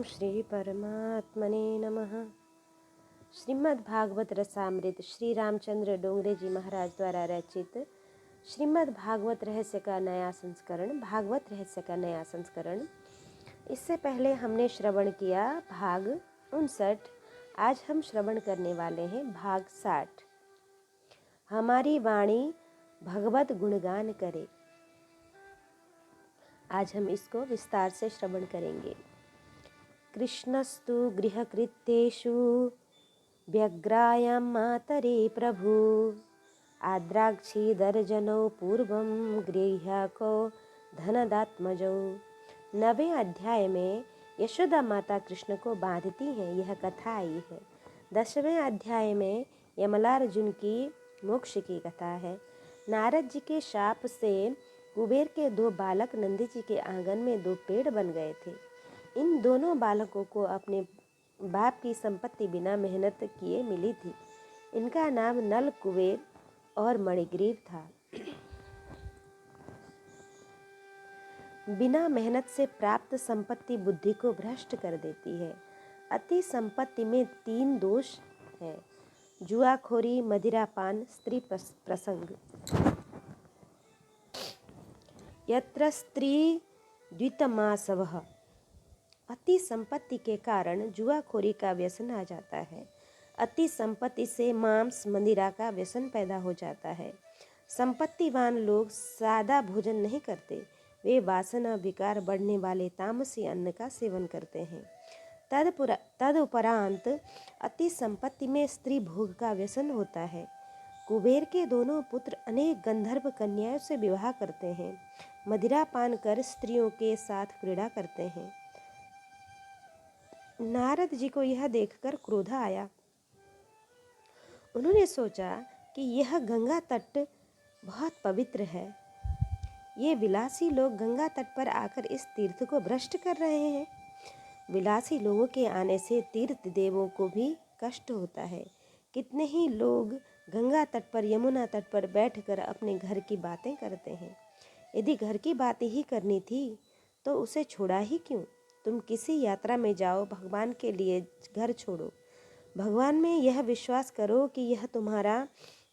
श्री परमात्मने नमः। श्रीमद् भागवत रसामृत श्री रामचंद्र डोंगरे जी महाराज द्वारा रचित श्रीमद् भागवत रहस्य का नया संस्करण, भागवत रहस्य का नया संस्करण। इससे पहले हमने श्रवण किया भाग 59। आज हम श्रवण करने वाले हैं भाग 60। हमारी वाणी भगवत गुणगान करे। आज हम इसको विस्तार से श्रवण करेंगे। कृष्णस्तु गृहकृत्येषु व्यग्रायां मातरे प्रभु आद्राक्षीदर्जनौ पूर्वं गृह्यको धनदात्मजौ। 9वें अध्याय में यशोदा माता कृष्ण को बांधती हैं, यह कथा आई है। 10वें अध्याय में यमलार्जुन की मोक्ष की कथा है। नारद जी के शाप से कुबेर के 2 बालक नंदी जी के आंगन में 2 पेड़ बन गए थे। इन दोनों बालकों को अपने बाप की संपत्ति बिना मेहनत किए मिली थी। इनका नाम नल, कुबेर और मणिग्रीव था। बिना मेहनत से प्राप्त संपत्ति बुद्धि को भ्रष्ट कर देती है। अति संपत्ति में 3 दोष हैं: जुआखोरी, मदिरापान, स्त्री प्रसंग। यत्र स्त्री द्वितमासवः। अति संपत्ति के कारण जुआखोरी का व्यसन आ जाता है। अति संपत्ति से मांस, मदिरा का व्यसन पैदा हो जाता है। संपत्तिवान लोग सादा भोजन नहीं करते, वे वासना विकार बढ़ने वाले तामसी अन्न का सेवन करते हैं। तदुपरांत अति संपत्ति में स्त्री भोग का व्यसन होता है। कुबेर के दोनों पुत्र अनेक गंधर्व कन्याओं से विवाह करते हैं, मदिरा पान कर स्त्रियों के साथ क्रीड़ा करते हैं। नारद जी को यह देखकर क्रोध आया। उन्होंने सोचा कि यह गंगा तट बहुत पवित्र है। ये विलासी लोग गंगा तट पर आकर इस तीर्थ को भ्रष्ट कर रहे हैं। विलासी लोगों के आने से तीर्थ देवों को भी कष्ट होता है। कितने ही लोग गंगा तट पर, यमुना तट पर बैठकर अपने घर की बातें करते हैं। यदि घर की बातें ही करनी थी तो उसे छोड़ा ही क्यों? तुम किसी यात्रा में जाओ, भगवान के लिए घर छोड़ो। भगवान में यह विश्वास करो कि यह तुम्हारा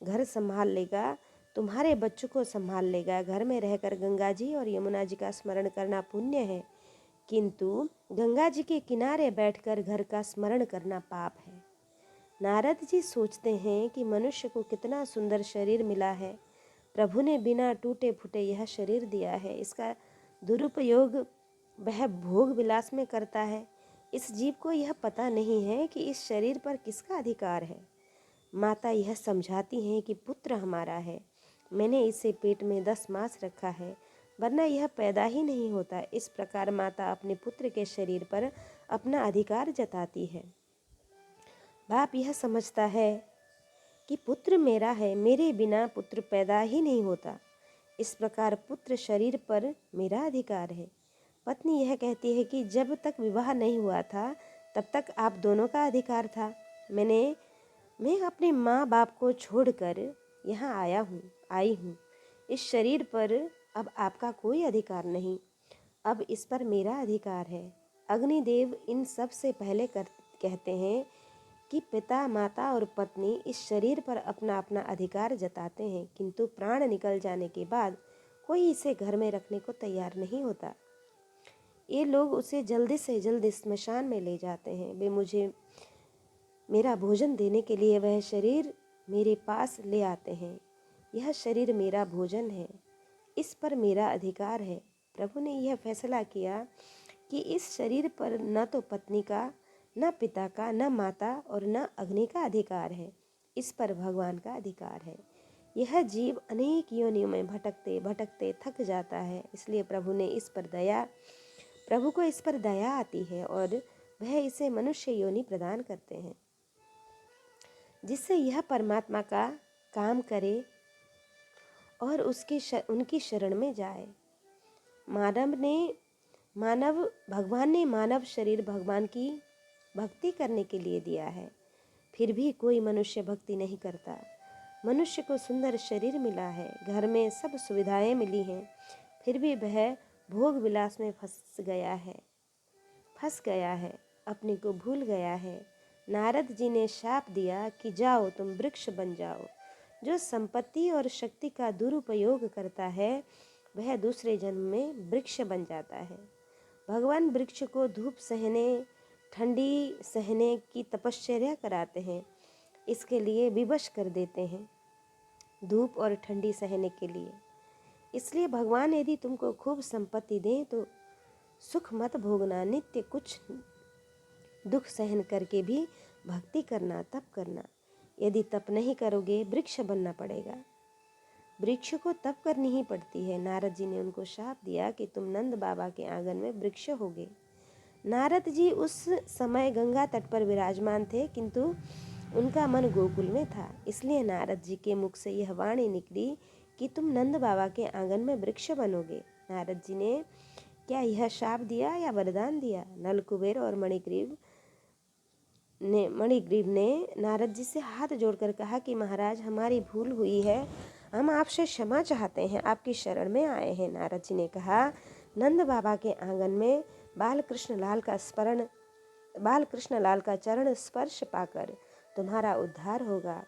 घर संभाल लेगा, तुम्हारे बच्चों को संभाल लेगा। घर में रहकर गंगा जी और यमुना जी का स्मरण करना पुण्य है, किंतु गंगा जी के किनारे बैठकर घर का स्मरण करना पाप है। नारद जी सोचते हैं कि मनुष्य को कितना सुंदर शरीर मिला है। प्रभु ने बिना टूटे फूटे यह शरीर दिया है। इसका दुरुपयोग वह भोग विलास में करता है। इस जीव को यह पता नहीं है कि इस शरीर पर किसका अधिकार है। माता यह समझाती हैं कि पुत्र हमारा है, मैंने इसे पेट में 10 मास रखा है, वरना यह पैदा ही नहीं होता। इस प्रकार माता अपने पुत्र के शरीर पर अपना अधिकार जताती है। बाप यह समझता है कि पुत्र मेरा है, मेरे बिना पुत्र पैदा ही नहीं होता। इस प्रकार पुत्र शरीर पर मेरा अधिकार है। पत्नी यह कहती है कि जब तक विवाह नहीं हुआ था तब तक आप दोनों का अधिकार था। मैं अपने माँ बाप को छोड़कर यहाँ आई हूँ। इस शरीर पर अब आपका कोई अधिकार नहीं, अब इस पर मेरा अधिकार है। अग्निदेव इन सब से पहले कहते हैं कि पिता, माता और पत्नी इस शरीर पर अपना अपना अधिकार जताते हैं, किंतु प्राण निकल जाने के बाद कोई इसे घर में रखने को तैयार नहीं होता। ये लोग उसे जल्दी से जल्दी स्मशान में ले जाते हैं। वे मुझे मेरा भोजन देने के लिए वह शरीर मेरे पास ले आते हैं। यह शरीर मेरा भोजन है, इस पर मेरा अधिकार है। प्रभु ने यह फैसला किया कि इस शरीर पर न तो पत्नी का, न पिता का, न माता और न अग्नि का अधिकार है, इस पर भगवान का अधिकार है। यह जीव अनेक योनियों में भटकते भटकते थक जाता है, इसलिए प्रभु को इस पर दया आती है और वह इसे मनुष्य योनि प्रदान करते हैं, जिससे यह परमात्मा का काम करे और उनकी शरण में जाए। भगवान ने मानव शरीर भगवान की भक्ति करने के लिए दिया है, फिर भी कोई मनुष्य भक्ति नहीं करता। मनुष्य को सुंदर शरीर मिला है, घर में सब सुविधाएं मिली हैं, फिर भी वह भोग विलास में फंस फंस गया है, अपने को भूल गया है। नारद जी ने शाप दिया कि जाओ तुम वृक्ष बन जाओ। जो संपत्ति और शक्ति का दुरुपयोग करता है वह दूसरे जन्म में वृक्ष बन जाता है। भगवान वृक्ष को धूप सहने, ठंडी सहने की तपश्चर्या कराते हैं, इसके लिए विवश कर देते हैं, धूप और ठंडी सहने के लिए। इसलिए भगवान यदि तुमको खूब संपत्ति दें तो सुख मत भोगना, नित्य कुछ दुख सहन करके भी भक्ति करना, तप करना। यदि तप नहीं करोगे वृक्ष बनना पड़ेगा। वृक्ष को तप करनी ही पड़ती है। नारद जी ने उनको शाप दिया कि तुम नंद बाबा के आंगन में वृक्ष होगे। नारद जी उस समय गंगा तट पर विराजमान थे, किंतु उनका मन गोकुल में था। इसलिए नारद जी के मुख से यह वाणी निकली कि तुम नंद बाबा के आंगन में वृक्ष बनोगे। नारद जी ने क्या यह शाप दिया या वरदान दिया? नल कुबेर और मणिग्रीव ने नारद जी से हाथ जोड़कर कहा कि महाराज, हमारी भूल हुई है, हम आपसे क्षमा चाहते हैं, आपकी शरण में आए हैं। नारद जी ने कहा, नंद बाबा के आंगन में बालकृष्ण लाल का चरण स्पर्श पाकर तुम्हारा उद्धार होगा।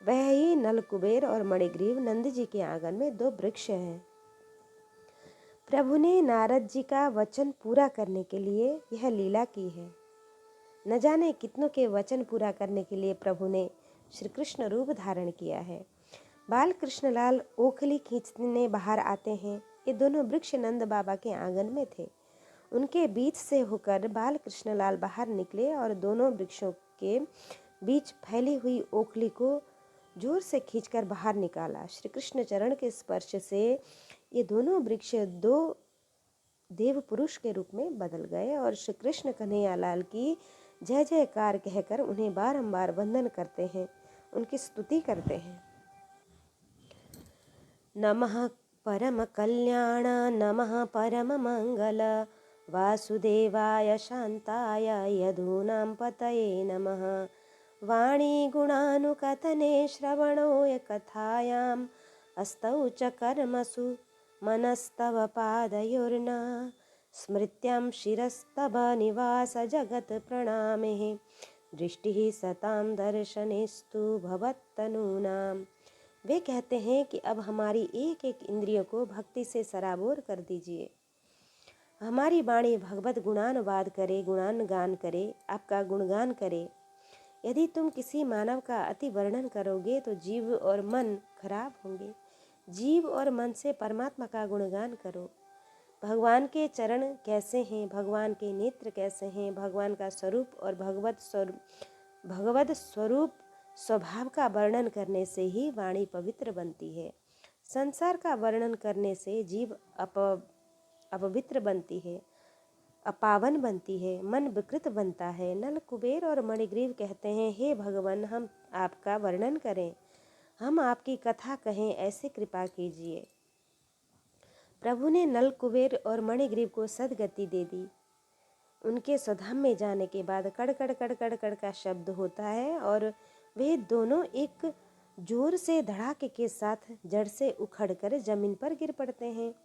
वह ही नल कुबेर और मणिग्रीव नंद जी के आंगन में 2 वृक्ष हैं। प्रभु ने नारद जी का वचन पूरा करने के लिए यह लीला की है। न जाने कितनों के वचन पूरा करने के लिए प्रभु ने श्री कृष्ण रूप धारण किया है। बाल कृष्णलाल ओखली खींचने बाहर आते हैं। ये दोनों वृक्ष नंद बाबा के आंगन में थे। उनके बीच से होकर बाल कृष्णलाल बाहर निकले और दोनों वृक्षों के बीच फैली हुई ओखली को जोर से खींचकर बाहर निकाला। श्री कृष्ण चरण के स्पर्श से ये दोनों वृक्ष 2 देव पुरुष के रूप में बदल गए और श्री कृष्ण कन्हैया लाल की जय जयकार कहकर उन्हें बारंबार वंदन करते हैं, उनकी स्तुति करते हैं। नमः परम कल्याण, नमः परम मंगल, वासुदेवाय शांताय यदूनां पतये नमः। वाणी गुणानुकथने श्रवणोय कथायाम्, अस्तौ च कर्मसु मनस्तव पादयोर्न, स्मृत्यां शिरस्तव निवास जगत प्रणामे, दृष्टिः सतां दर्शनेस्तु भवत्तनूनां। वे कहते हैं कि अब हमारी एक एक इंद्रियों को भक्ति से सराबोर कर दीजिए। हमारी वाणी भगवत गुणानुवाद करे, गुणानुगान करे, आपका गुणगान करे। यदि तुम किसी मानव का अति वर्णन करोगे तो जीव और मन खराब होंगे। जीव और मन से परमात्मा का गुणगान करो। भगवान के चरण कैसे हैं, भगवान के नेत्र कैसे हैं, भगवान का स्वरूप और भगवत स्वरूप स्वभाव का वर्णन करने से ही वाणी पवित्र बनती है। संसार का वर्णन करने से जीव अपवित्र बनती है, अपावन बनती है, मन विकृत बनता है। नल कुबेर और मणिग्रीव कहते हैं, हे भगवान, हम आपका वर्णन करें, हम आपकी कथा कहें, ऐसे कृपा कीजिए। प्रभु ने नल कुबेर और मणिग्रीव को सदगति दे दी। उनके स्वधाम में जाने के बाद कड़कड़ कड़कड़ कड़ का शब्द होता है और वे दोनों एक जोर से धड़ाके के साथ जड़ से उखड़कर जमीन पर गिर पड़ते हैं।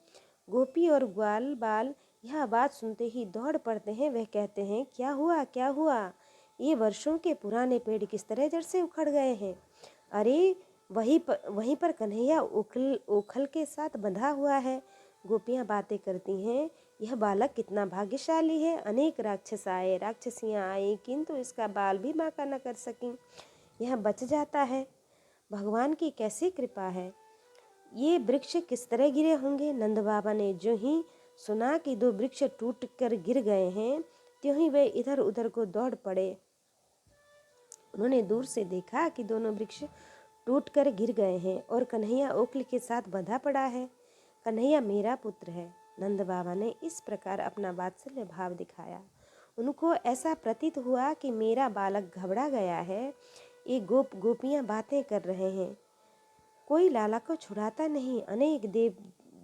गोपी और ग्वाल बाल यह बात सुनते ही दौड़ पड़ते हैं। वह कहते हैं, क्या हुआ, क्या हुआ? ये वर्षों के पुराने पेड़ किस तरह जड़ से उखड़ गए हैं? अरे वहीं पर कन्हैया ओखल के साथ बंधा हुआ है। गोपियाँ बातें करती हैं, यह बालक कितना भाग्यशाली है। अनेक राक्षस आए, राक्षसियाँ आई, किंतु इसका बाल भी बांका न कर सकीं। यह बच जाता है। भगवान की कैसी कृपा है। ये वृक्ष किस तरह गिरे होंगे? नंद बाबा ने जो ही सुना कि 2 वृक्ष टूट कर गिर गए हैं, त्यों ही वे इधर उधर को दौड़ पड़े। उन्होंने दूर से देखा कि दोनों वृक्ष टूट कर गिर गए हैं और कन्हैया ओखली के साथ बंधा पड़ा है। कन्हैया मेरा पुत्र है। नंद बाबा ने इस प्रकार अपना वात्सल्य भाव दिखाया। उनको ऐसा प्रतीत हुआ कि मेरा बालक घबरा गया है। ये गोपियाँ बातें कर रहे हैं, कोई लाला को छुड़ाता नहीं। अनेक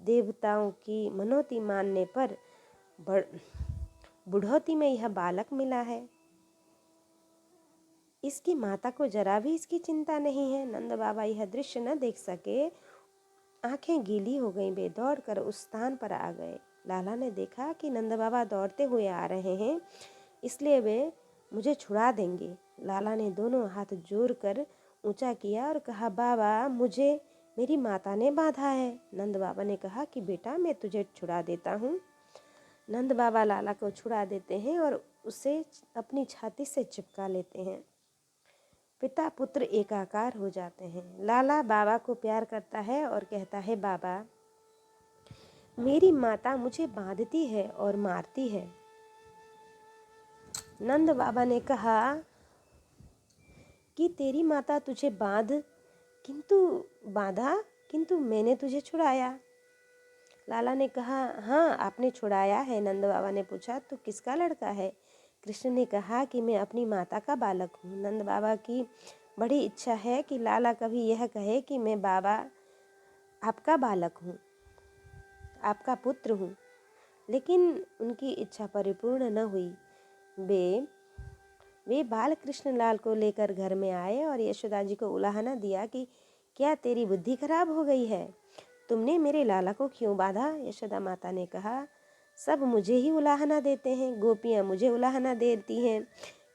देवताओं की मनोती मानने पर बुढ़ौती में यह बालक मिला है। इसकी माता को जरा भी इसकी चिंता नहीं है। नंद बाबा यह दृश्य न देख सके, आंखें गीली हो गईं। वे दौड़कर उस स्थान पर आ गए लाला ने देखा कि नंद बाबा दौड़ते हुए आ रहे हैं, इसलिए वे मुझे छुड़ा देंगे। लाला ने दोनों हाथ जोड़ कर ऊंचा किया और कहा, बाबा मुझे मेरी माता ने बांधा है। नंद बाबा ने कहा कि बेटा मैं तुझे छुड़ा देता हूँ। नंद बाबा लाला को छुड़ा देते हैं और उसे अपनी छाती से चिपका लेते हैं। पिता पुत्र एकाकार हो जाते हैं। लाला बाबा को प्यार करता है और कहता है, बाबा मेरी माता मुझे बांधती है और मारती है। नंद बाबा ने कहा कि तेरी माता तुझे बांधा किंतु मैंने तुझे छुड़ाया। लाला ने कहा, हाँ आपने छुड़ाया है। नंद बाबा ने पूछा, तू किसका लड़का है? कृष्ण ने कहा कि मैं अपनी माता का बालक हूँ। नंद बाबा की बड़ी इच्छा है कि लाला कभी यह कहे कि मैं बाबा आपका बालक हूँ, आपका पुत्र हूँ, लेकिन उनकी इच्छा परिपूर्ण न हुई। वे बाल कृष्ण लाल को लेकर घर में आए और यशोदा जी को उलाहना दिया कि क्या तेरी बुद्धि खराब हो गई है? तुमने मेरे लाला को क्यों बांधा? यशोदा माता ने कहा, सब मुझे ही उलाहना देते हैं, गोपियाँ मुझे उलाहना देती हैं,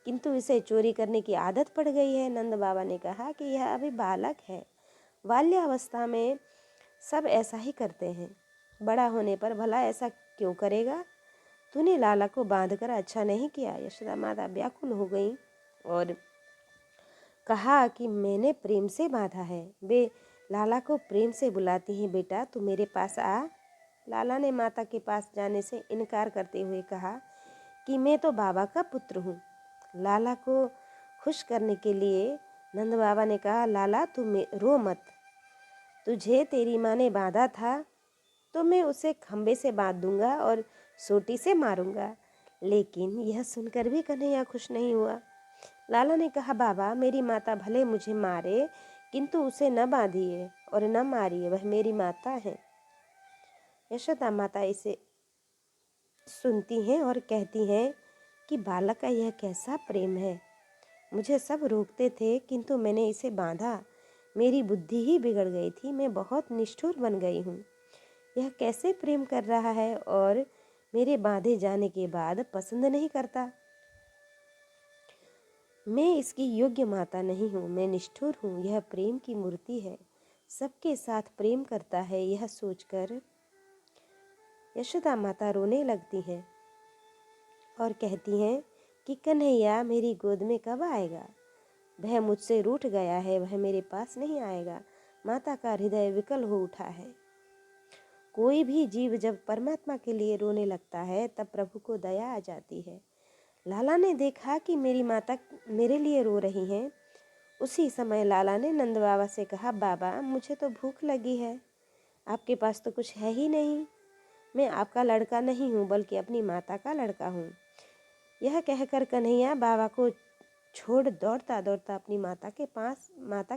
किंतु इसे चोरी करने की आदत पड़ गई है। नंद बाबा ने कहा कि यह अभी बालक है, बाल्यावस्था में सब ऐसा ही करते हैं, बड़ा होने पर भला ऐसा क्यों करेगा? तूने लाला को बांधकर अच्छा नहीं किया। यशोदा माता व्याकुल हो गई और कहा कि मैंने प्रेम से बांधा है। वे लाला को प्रेम से बुलाती हैं, बेटा तू मेरे पास आ। लाला ने माता के पास जाने से इनकार करते हुए कहा कि मैं तो बाबा का पुत्र हूँ। लाला को खुश करने के लिए नंद बाबा ने कहा, लाला तू रो मत, तुझे तेरी माँ ने बांधा था तो मैं उसे खंबे से बांध दूंगा और सोटी से मारूंगा। लेकिन यह सुनकर भी कन्हैया खुश नहीं हुआ। लाला ने कहा, बाबा मेरी माता भले मुझे मारे किंतु उसे न बांधिए और न मारिए, वह मेरी माता है। यशोदा माता इसे सुनती हैं और कहती हैं कि बालक का यह कैसा प्रेम है, मुझे सब रोकते थे किंतु मैंने इसे बांधा, मेरी बुद्धि ही बिगड़ गई थी, मैं बहुत निष्ठुर बन गई हूँ। यह कैसे प्रेम कर रहा है और मेरे बांधे जाने के बाद पसंद नहीं करता। मैं इसकी योग्य माता नहीं हूँ, मैं निष्ठुर हूँ, यह प्रेम की मूर्ति है, सबके साथ प्रेम करता है। यह सोचकर यशोदा माता रोने लगती हैं और कहती हैं कि कन्हैया मेरी गोद में कब आएगा? वह मुझसे रूठ गया है, वह मेरे पास नहीं आएगा। माता का हृदय विकल हो उठा है। कोई भी जीव जब परमात्मा के लिए रोने लगता है तब प्रभु को दया आ जाती है। लाला ने देखा कि मेरी माता मेरे लिए रो रही हैं। उसी समय लाला ने नंद बाबा से कहा, बाबा मुझे तो भूख लगी है, आपके पास तो कुछ है ही नहीं, मैं आपका लड़का नहीं हूँ बल्कि अपनी माता का लड़का हूँ। यह कहकर कन्हैया बाबा को छोड़ दौड़ता दौड़ता अपनी माता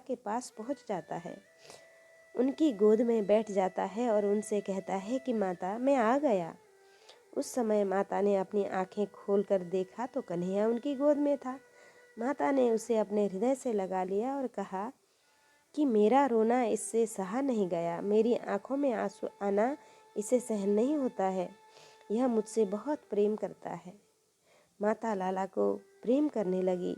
के पास पहुँच जाता है, उनकी गोद में बैठ जाता है और उनसे कहता है कि माता मैं आ गया। उस समय माता ने अपनी आंखें खोलकर देखा तो कन्हैया उनकी गोद में था। माता ने उसे अपने हृदय से लगा लिया और कहा कि मेरा रोना इससे सहा नहीं गया, मेरी आंखों में आंसू आना इसे सहन नहीं होता है, यह मुझसे बहुत प्रेम करता है। माता लाला को प्रेम करने लगी।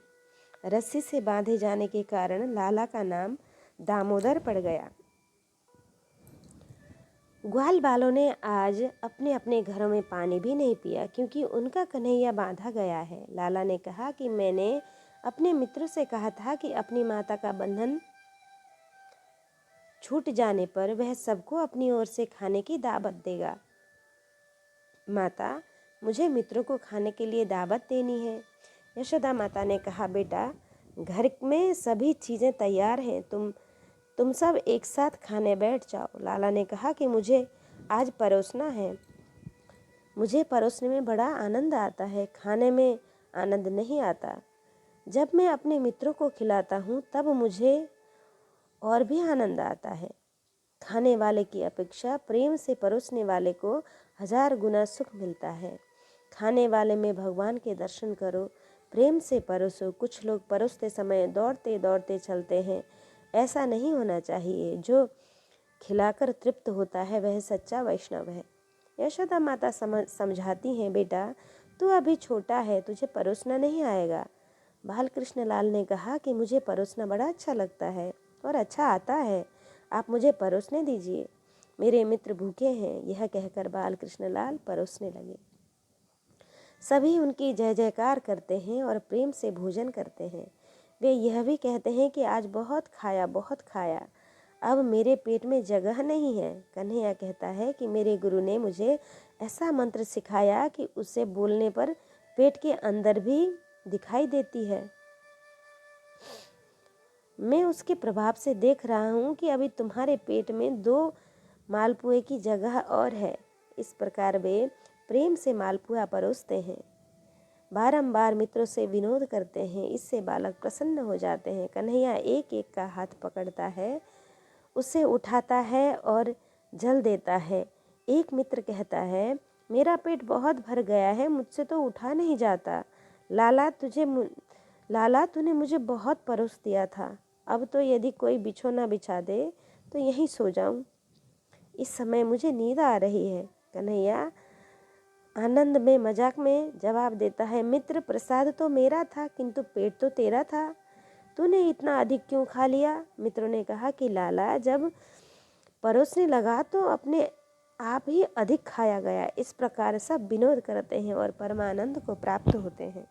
रस्सी से बांधे जाने के कारण लाला का नाम दामोदर पड़ गया। ग्वाल बालों ने आज अपने अपने घरों में पानी भी नहीं पिया क्योंकि उनका कन्हैया बांधा गया है। लाला ने कहा कि मैंने अपने मित्र से कहा था कि अपनी माता का बंधन छूट जाने पर वह सबको अपनी ओर से खाने की दावत देगा। माता मुझे मित्रों को खाने के लिए दावत देनी है। यशोदा माता ने कहा, बेटा घर में सभी चीज़ें तैयार हैं, तुम सब एक साथ खाने बैठ जाओ। लाला ने कहा कि मुझे आज परोसना है, मुझे परोसने में बड़ा आनंद आता है, खाने में आनंद नहीं आता। जब मैं अपने मित्रों को खिलाता हूँ तब मुझे और भी आनंद आता है। खाने वाले की अपेक्षा प्रेम से परोसने वाले को 1000 गुना सुख मिलता है। खाने वाले में भगवान के दर्शन करो, प्रेम से परोसो। कुछ लोग परोसते समय दौड़ते दौड़ते चलते हैं, ऐसा नहीं होना चाहिए। जो खिलाकर तृप्त होता है वह सच्चा वैष्णव है। यशोदा माता समझाती हैं, बेटा तू अभी छोटा है, तुझे परोसना नहीं आएगा। बाल कृष्ण लाल ने कहा कि मुझे परोसना बड़ा अच्छा लगता है और अच्छा आता है, आप मुझे परोसने दीजिए, मेरे मित्र भूखे हैं। यह कहकर बाल कृष्ण लाल परोसने लगे। सभी उनकी जय जयकार करते हैं और प्रेम से भोजन करते हैं। वे यह भी कहते हैं कि आज बहुत खाया, बहुत खाया, अब मेरे पेट में जगह नहीं है। कन्हैया कहता है कि मेरे गुरु ने मुझे ऐसा मंत्र सिखाया कि उसे बोलने पर पेट के अंदर भी दिखाई देती है। मैं उसके प्रभाव से देख रहा हूँ कि अभी तुम्हारे पेट में 2 मालपुए की जगह और है। इस प्रकार वे प्रेम से मालपुआ परोसते हैं, बारंबार मित्रों से विनोद करते हैं। इससे बालक प्रसन्न हो जाते हैं। कन्हैया एक एक का हाथ पकड़ता है, उसे उठाता है और जल देता है। एक मित्र कहता है, मेरा पेट बहुत भर गया है, मुझसे तो उठा नहीं जाता। लाला तूने मुझे बहुत परोस दिया था, अब तो यदि कोई बिछौना बिछा दे तो यहीं सो जाऊं। इस समय मुझे नींद आ रही है। कन्हैया आनंद में मजाक में जवाब देता है, मित्र प्रसाद तो मेरा था किंतु पेट तो तेरा था, तूने इतना अधिक क्यों खा लिया। मित्रों ने कहा कि लाला जब परोसने लगा तो अपने आप ही अधिक खाया गया। इस प्रकार सब विनोद करते हैं और परमानंद को प्राप्त होते हैं।